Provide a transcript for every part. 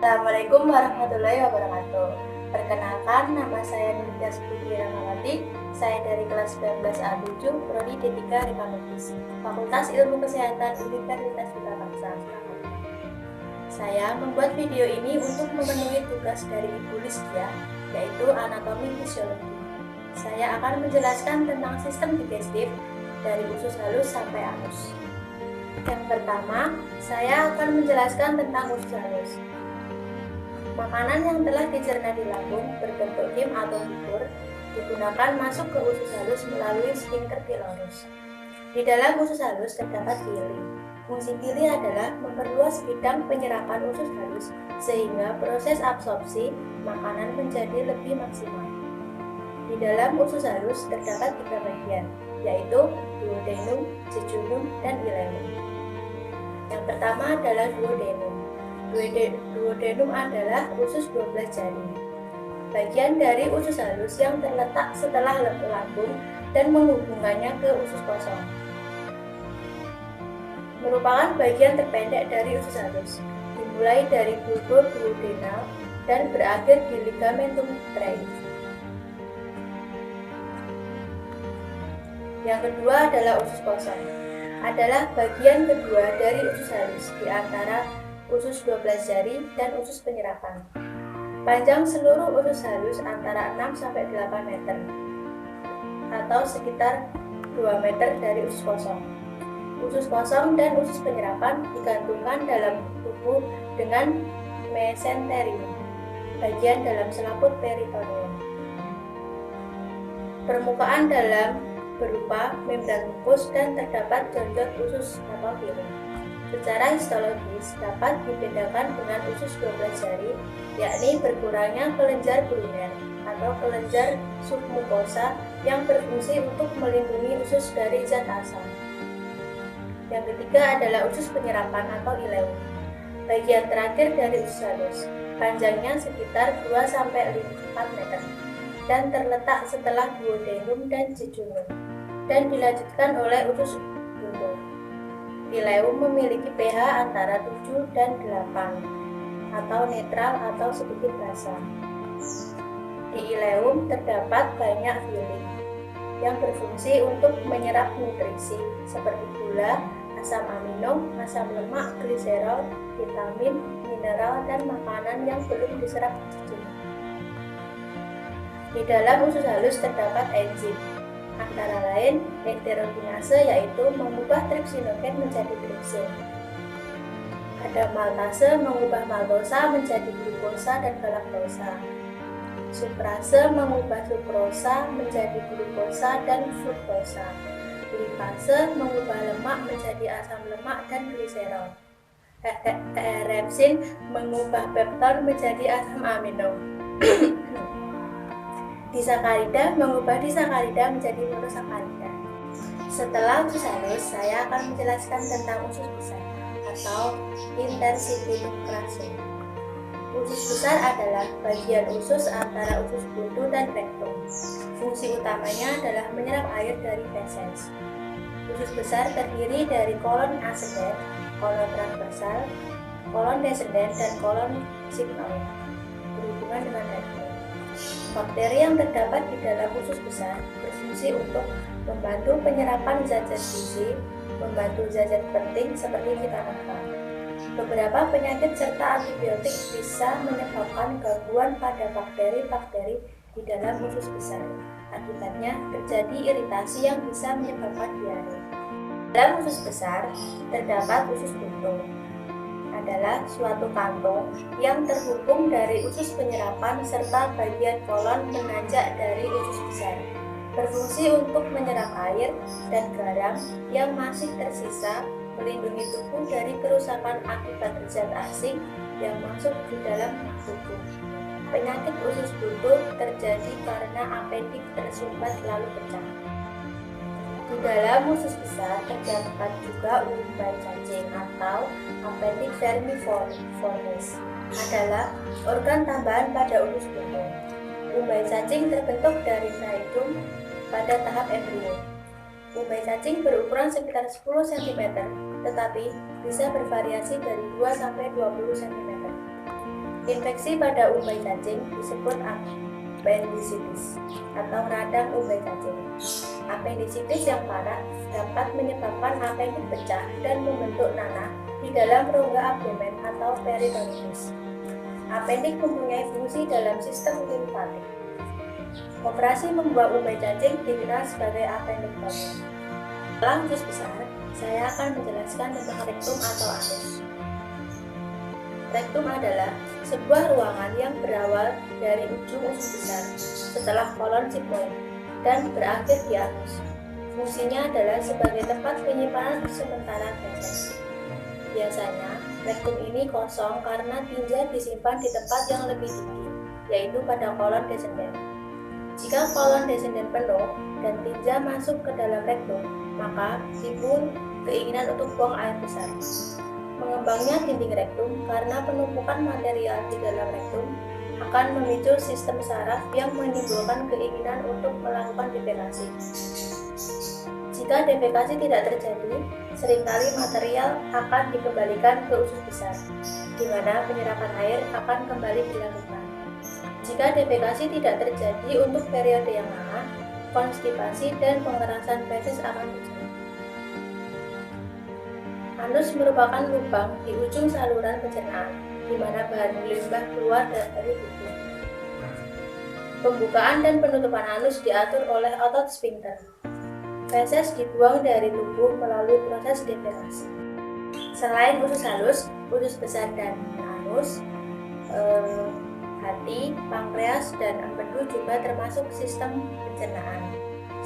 Assalamualaikum warahmatullahi wabarakatuh. Perkenalkan, nama saya Nurdia Putri Ramawati. Saya dari kelas 19A7, Prodi D3 Reka Nutrisi, Fakultas Ilmu Kesehatan Universitas Wilayah. Saya membuat video ini untuk memenuhi tugas dari Ibu Listia, yaitu anatomi fisiologi. Saya akan menjelaskan tentang sistem digestif dari usus halus sampai anus. Yang pertama, saya akan menjelaskan tentang usus halus. Makanan yang telah dicerna di lambung berbentuk him atau bubur digunakan masuk ke usus halus melalui sphincter pylorus. Di dalam usus halus terdapat pili. Fungsi pili adalah memperluas bidang penyerapan usus halus sehingga proses absorpsi makanan menjadi lebih maksimal. Di dalam usus halus terdapat 3 bagian, yaitu duodenum, jejunum, dan ileum. Yang pertama adalah duodenum. Duodenum adalah usus 12 jari. Bagian dari usus halus yang terletak setelah lambung dan menghubungkannya ke usus kosong. Merupakan bagian terpendek dari usus halus, dimulai dari bulbul duodenal dan berakhir di ligamentum tracheae. Yang kedua adalah usus kosong. Adalah bagian kedua dari usus halus di antara usus 12 jari dan usus penyerapan. Panjang seluruh usus halus antara 6-8 meter atau sekitar 2 meter dari usus kosong. Usus kosong dan usus penyerapan digantungkan dalam tubuh dengan mesenterium, bagian dalam selaput peritoneum. Permukaan dalam berupa membran mukus dan terdapat jonjot usus atau pili. Secara histologis dapat dibedakan dengan usus 12 jari, yakni berkurangnya kelenjar Brunner atau kelenjar submukosa yang berfungsi untuk melindungi usus dari zat asam. Yang ketiga adalah usus penyerapan atau ileum. Bagian terakhir dari usus halus, panjangnya sekitar 2-4 meter dan terletak setelah duodenum dan jejunum dan dilanjutkan oleh usus buntu. Ileum memiliki pH antara 7 dan 8 atau netral atau sedikit basah. Di ileum terdapat banyak fili yang berfungsi untuk menyerap nutrisi seperti gula, asam amino, asam lemak, gliserol, vitamin, mineral, dan makanan yang belum diserap jejunum. Di dalam usus halus terdapat enzim, antara lain enterokinase, yaitu mengubah tripsinogen menjadi tripsin. Ada maltase mengubah maltosa menjadi glukosa dan galaktosa. Sukrase mengubah sukrosa menjadi glukosa dan fruktosa. Lipase mengubah lemak menjadi asam lemak dan gliserol. Repsin mengubah pepton menjadi asam amino. Disakarida mengubah disakarida menjadi monosakarida. Setelah usus halus, saya akan menjelaskan tentang usus besar atau interstitium crassum. Usus besar adalah bagian usus antara usus buntu dan rektum. Fungsi utamanya adalah menyerap air dari feses. Usus besar terdiri dari kolon ascendens, kolon transversal, kolon descendens, dan kolon sigmoid berhubungan dengan rektum. Bakteri yang terdapat di dalam usus besar berfungsi untuk membantu penyerapan zat-zat gizi, membantu zat-zat penting seperti vitamin K. Beberapa penyakit serta antibiotik bisa menyebabkan gangguan pada bakteri-bakteri di dalam usus besar. Akibatnya terjadi iritasi yang bisa menyebabkan diare. Dalam usus besar terdapat usus buntu. Adalah suatu kantong yang terhubung dari usus penyerapan serta bagian kolon menanjak dari usus besar. Berfungsi untuk menyerap air dan garam yang masih tersisa, melindungi tubuh dari kerusakan akibat zat asing yang masuk di dalam tubuh. Penyakit usus buntu terjadi karena apendik tersumbat lalu pecah. Di dalam usus besar terdapat juga umbai cacing atau appendix vermiformis, adalah organ tambahan pada usus buntu. Umbai cacing terbentuk dari zaidum pada tahap embrio. Umbai cacing berukuran sekitar 10 cm, tetapi bisa bervariasi dari 2-20 cm. Infeksi pada umbai cacing disebut appendicitis atau radang umbai cacing. Appendicitis yang parah dapat menyebabkan appendix pecah dan membentuk nanah di dalam rongga abdomen atau peritonitis. Appendix mempunyai fungsi dalam sistem limfatik. Operasi membuang umbai cacing dikenal sebagai appendektomi. Dalam usus besar, saya akan menjelaskan tentang rektum atau anus. Rektum adalah sebuah ruangan yang berawal dari ujung usus besar setelah kolon sigmoid dan berakhir di anus. Fungsinya adalah sebagai tempat penyimpanan sementara feses. Biasanya, rektum ini kosong karena tinja disimpan di tempat yang lebih tinggi, yaitu pada kolon descendens. Jika kolon descendens penuh dan tinja masuk ke dalam rektum, maka timbul keinginan untuk buang air besar. Mengembangnya dinding rektum karena penumpukan material di dalam rektum akan memicu sistem saraf yang menimbulkan keinginan untuk melakukan defekasi. Jika defekasi tidak terjadi, seringkali material akan dikembalikan ke usus besar, di mana penyerapan air akan kembali dilakukan. Jika defekasi tidak terjadi untuk periode yang lama, konstipasi dan pengerasan feses akan muncul. Anus merupakan lubang di ujung saluran pencernaan, di mana bahan limbah keluar dari tubuh. Pembukaan dan penutupan anus diatur oleh otot sphincter. Feses dibuang dari tubuh melalui proses defekasi. Selain usus halus, usus besar dan anus, hati, pankreas, dan empedu juga termasuk sistem pencernaan.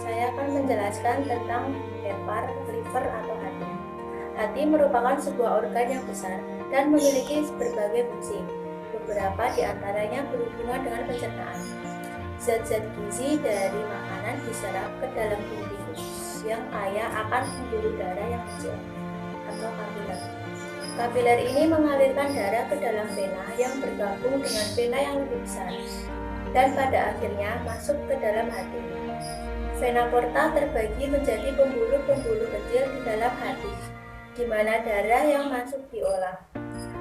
Saya akan menjelaskan tentang hepar, liver, atau hati. Hati merupakan sebuah organ yang besar dan memiliki berbagai fungsi. Beberapa di antaranya berhubungan dengan pencernaan. Zat-zat gizi dari makanan diserap ke dalam tubuh yang kaya akan pembuluh darah yang kecil atau kapiler. Kapiler ini mengalirkan darah ke dalam vena yang bergabung dengan vena yang lebih besar dan pada akhirnya masuk ke dalam hati. Vena porta terbagi menjadi pembuluh-pembuluh kecil di dalam hati, di mana darah yang masuk diolah.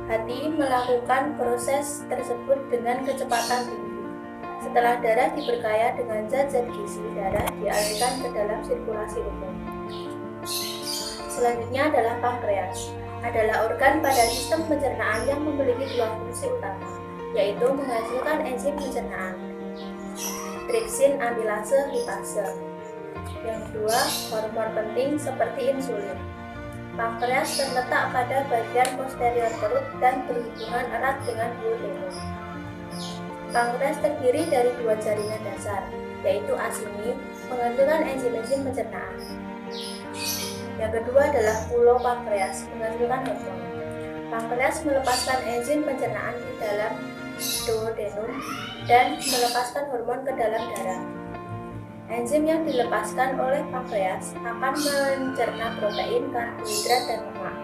Hati melakukan proses tersebut dengan kecepatan tinggi. Setelah darah diperkaya dengan zat-zat gizi, darah dialirkan ke dalam sirkulasi umum. Selanjutnya adalah pankreas. Adalah organ pada sistem pencernaan yang memiliki dua fungsi utama, yaitu menghasilkan enzim pencernaan, tripsin, amilase, lipase. Yang kedua, hormon penting seperti insulin. Pankreas terletak pada bagian posterior perut dan berhubungan erat dengan duodenum. Pankreas terdiri dari dua jaringan dasar, yaitu acini, menghasilkan enzim-enzim pencernaan. Yang kedua adalah pulopankreas, menghasilkan hormon. Pankreas melepaskan enzim pencernaan di dalam duodenum dan melepaskan hormon ke dalam darah. Enzim yang dilepaskan oleh pankreas akan mencerna protein, karbohidrat, dan lemak.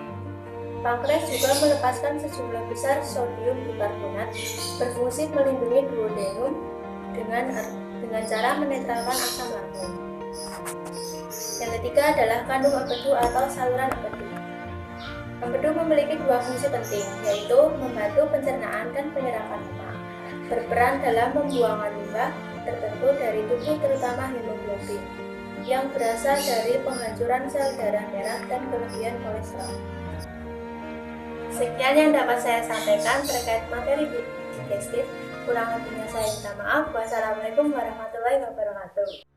Pankreas juga melepaskan sejumlah besar sodium bikarbonat, berfungsi melindungi duodenum dengan cara menetralkan asam lambung. Yang ketiga adalah kandung empedu atau saluran empedu. Empedu memiliki dua fungsi penting, yaitu membantu pencernaan dan penyerapan lemak, berperan dalam pembuangan limbah tertentu dari tubuh, terutama hemoglobin, yang berasal dari penghancuran sel darah merah dan kelebihan kolesterol. Sekian yang dapat saya sampaikan terkait materi digestif. Kurang lebihnya saya minta maaf. Wassalamualaikum warahmatullahi wabarakatuh.